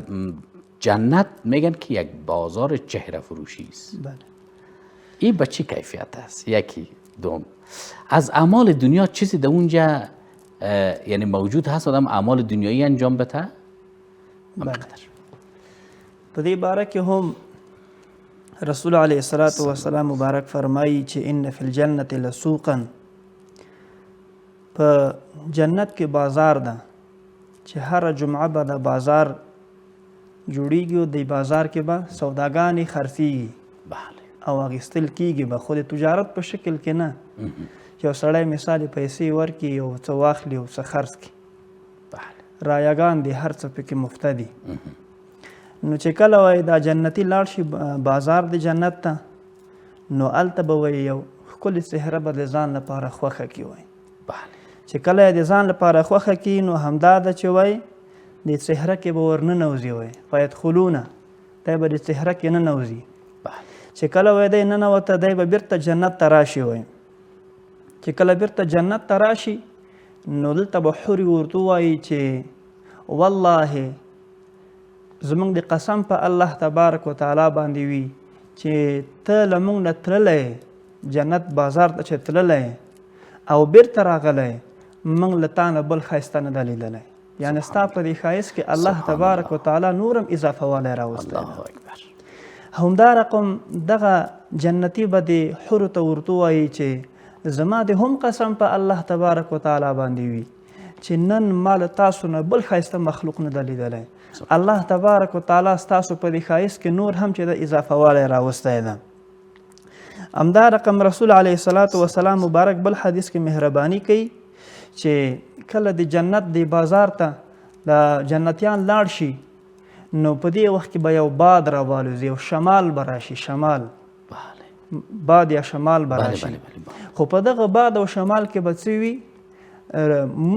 جنت میگن که یک بازار چهره فروشی است. بله. این به چه کیفیت است؟ یکی دوم، از اعمال دنیا چیزی در اونجا یعنی موجود هست آدم اعمال دنیایی انجام بده؟ بله. په دې باره کې هم رسول علیه الصلاة والسلام مبارک فرمایي چې ان فی الجنة لسوقا، په جنت کې بازار ده چې هر جمعه به د بازار جوړیږي او د بازار کې به سوداګانې خرڅیږي بله. او اخیستل کیږي، به خود تجارت په شکل کې نه. یو سړی مثال پیسې ورکړي او څه واخلي او څه خرڅ کړي، بله. رایگان دي، هر څه پکې مفته دي. نو چې کله وایي دا جنتي لاړ شي بازار د جنت ته، نو هلته به وایي یو ښکلې څهره به د ځان لپاره خوښه کړي. وایي بله. چې کله یې د ځان لپاره خوښه کړي نو همدا ده چې وایي د څهره کې به ورننوځي. وایي فیدخلونه، دی به د څهره کې ننوځي. بله. چې کله وایي دی ننوته، دی به بیرته جنت ته راشي. وایي چې کله بیرته جنت ته راشي نو دلته به حورې ورته ووایي چې والله زمونږ د قسم په الله تبارک وتعالی باندې وي چې ته له مونږ نه تللی جنت بازار ته چې تللی او بیرته راغلی، مونږ له تا نه بل ښایسته نه ده لیدلی. یعنې ستا په دې ښایست کې الله تبارک وتعالی نور هم اضافه والی راوستی. الله اکبر. همدا رقم دغه جنتی به د حورو ته ورته وایي چې زما د هم قسم په الله تبارک وتعالی باندې وي چې نن ما له تاسو نه بل ښایسته مخلوق نه ده لیدلی. الله تبارک وتعالی ستاسو په دې ښایست کې نور هم چې د اضافه والی راوستی ده. همدا رقم رسول علیه الصلاة والسلام مبارک بل حدیث کې مهرباني کوي چې کله د جنت د بازار ته د جنتیان لاړ شي نو په دې وخت کې به یو باد راوالوځي، یو شمال به راشي، شمال بله. باد یا شمال به بله. راشي. بله. بله. خو په دغه باد او شمال کې به څه وي؟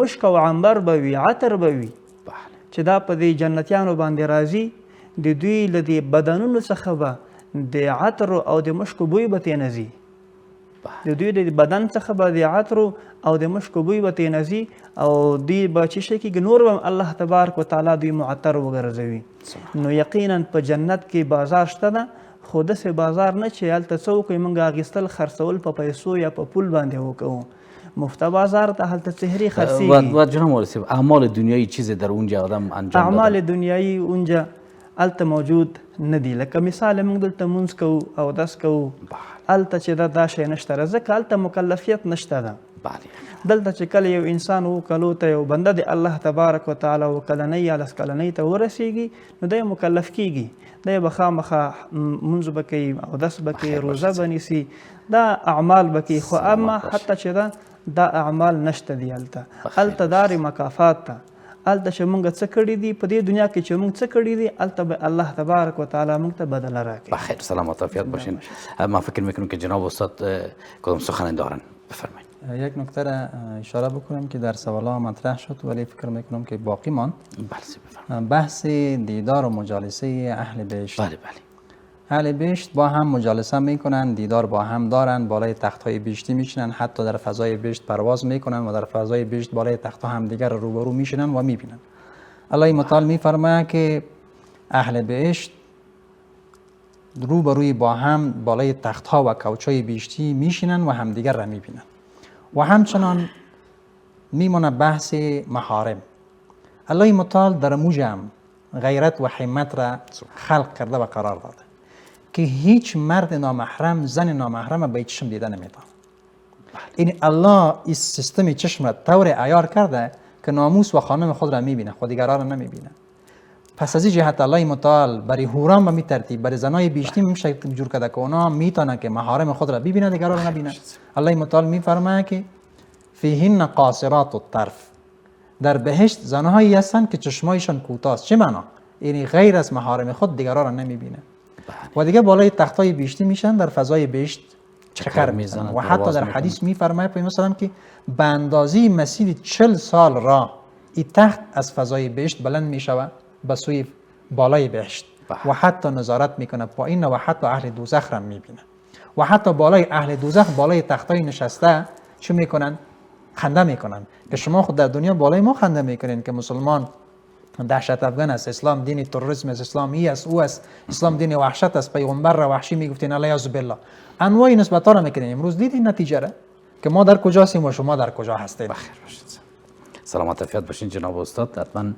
مشک او عنبر به وي، عطر به وي بله. چې دا په دې جنتیانو باندې راځي. د دوی له دې بدنونو څخه به د عطر او د مشکو بوی به ترې نه ځي. د دوی د بدن څخه به د عطر او د مشکو بوی به ترې نه ځي او دوی به چې شي کېږي نور به الله تبارک وتعالی دوی معطر وګرځوي. نو یقینا په جنت کې بازار شته ده، خو داسې بازار نه چې هلته څه وکړئ موږ اخیستل خرڅول په پیسو یا په پول باندې وکړو. مفته بازار ته هلته څهرې خرڅېږي. و جناب مولوی صاحب، اعمال دنیایی چیزی در اونجا آدم انجام اعمال دنیایی اونجا هلته موجود نه دي. لکه مثال موږ دلته مونځ کوو او اودس کوو، هلته چې دا شی نشته ده، ځکه هلته مکلفیت نشته ده. دلته چې کله یو انسان 7 کلو ته یو بنده د الله تبارک وتعالی 7 کلنۍ یا 10 کلنۍ ته ورسیږي نو دی مکلف کیږي. دی به خامخا مونځ به کوي، اودس به کوي، روزه به نیسي، دا اعمال به کوي. خو اما حتی چې دا اعمال نشته دي هلته. هلته دار مکافات ته، هلته چې مونږ څه کړي دي په دې دنیا کې چې مونږ څه کړي دي هلته به الله تبارک وتعالی مونږ ته بدله راکړي. بخیر، سلامت و عافیت باشین. ما فکر میکنم که جناب استاد کدام سخن دارن، بفرمایید. یک نکته را اشاره بکنم که در سوالا مطرح شد ولی فکر میکنم که باقی ماند. بحث دیدار و مجالسه اهل بهشت. بله. اهل بهشت با هم مجالسه میکنن، دیدار با هم دارن، بالای تختهای بهشتی میشینن، حتی در فضای بهشت پرواز میکنن و در فضای بهشت بالای تختها هم دیگر روبرو میشینن و میبینن. الله متعال میفرماید که اهل بهشت روبروی با هم بالای تخت‌ها و کوچای بیشتی میشینن و همدیگر را میبینن. و همچنان میمونه بحث محارم. الله متعال در موجم غیرت و حمت را خلق کرده و قرار داده که هیچ مرد نامحرم زن نامحرم به چشم دیده نمیتونه. این الله این سیستم چشم را طور عیار کرده که ناموس و خانم خود را میبینه، خود دیگران را نمیبینه. پس از این جهت الله متعال برای حوران به می ترتیب برای زنای بیشتی میشه جور کرده که اونا میتونن که محارم خود را ببینه، دیگران را نبینه. الله متعال میفرماید که فیهن قاصرات الطرف، در بهشت زنهایی هستن که چشمایشان کوتاست. چه معنا؟ یعنی غیر از محارم خود دیگران را نمیبینه. و دیگه بالای تختای بیشتی میشن در فضای بهشت چکر میزنن. و حتی در حدیث میفرماید پیامبر اسلام که به اندازه مسیر 40 سال راه این تخت از فضای بهشت بلند میشود به سوی بالای بهشت و حتی نظارت میکنه پایین و حتی اهل دوزخ را میبینه. و حتی بالای اهل دوزخ بالای تختای نشسته چه میکنن؟ خنده میکنن. که شما خود در دنیا بالای ما خنده میکنین که مسلمان دهشت افغان است، اسلام دین تروریسم است، اسلام ای است او است، اسلام دین وحشت است، پیغمبر را وحشی میگفتین علیه بالله. انواع نسبت ها را میکنین. امروز دیدین نتیجه را که ما در کجا هستیم و شما در کجا هستید. بخیر باشید. سلامت عافیت باشین جناب استاد. حتما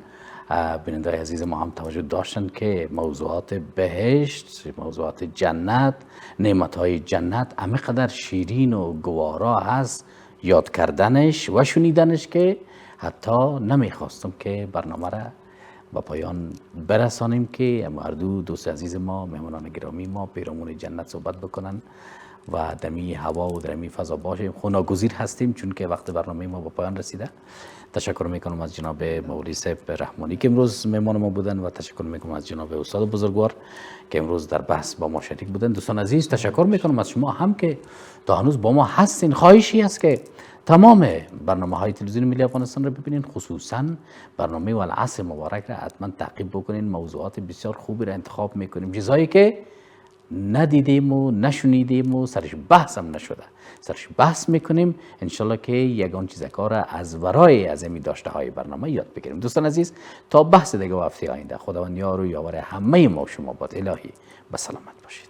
بیننده عزیز ما هم توجه داشتن که موضوعات بهشت، موضوعات جنت، نعمت‌های جنت همینقدر شیرین و گوارا هست یاد کردنش و شنیدنش که حتی نمیخواستم که برنامه را با پایان برسانیم که هر دو دوست عزیز ما، مهمانان گرامی ما پیرامون جنت صحبت بکنن و دمی هوا و دمی فضا باشیم. خوناگزیر هستیم چون که وقت برنامه ما با پایان رسیده. تشکر میکنم از جناب مولوی صاحب رحمانی که امروز مهمان ما بودن و تشکر میکنم از جناب استاد بزرگوار که امروز در بحث با ما شریک بودن. دوستان عزیز تشکر میکنم از شما هم که تا هنوز با ما هستین. خواهشی است که تمام برنامه‌های تلویزیون ملی افغانستان رو ببینین، خصوصا برنامه والعصر مبارک را حتما تعقیب بکنین. موضوعات بسیار خوبی را انتخاب میکنیم، چیزایی که ندیدیم و نشنیدیم و سرش بحث هم نشده، سرش بحث میکنیم. انشالله که یگان چیز کار از ورای عظیمی داشته های برنامه یاد بگیریم. دوستان عزیز تا بحث دیگه و هفته آینده خداوند یار و یاور همه ما و شما باد. الهی به سلامت باشید.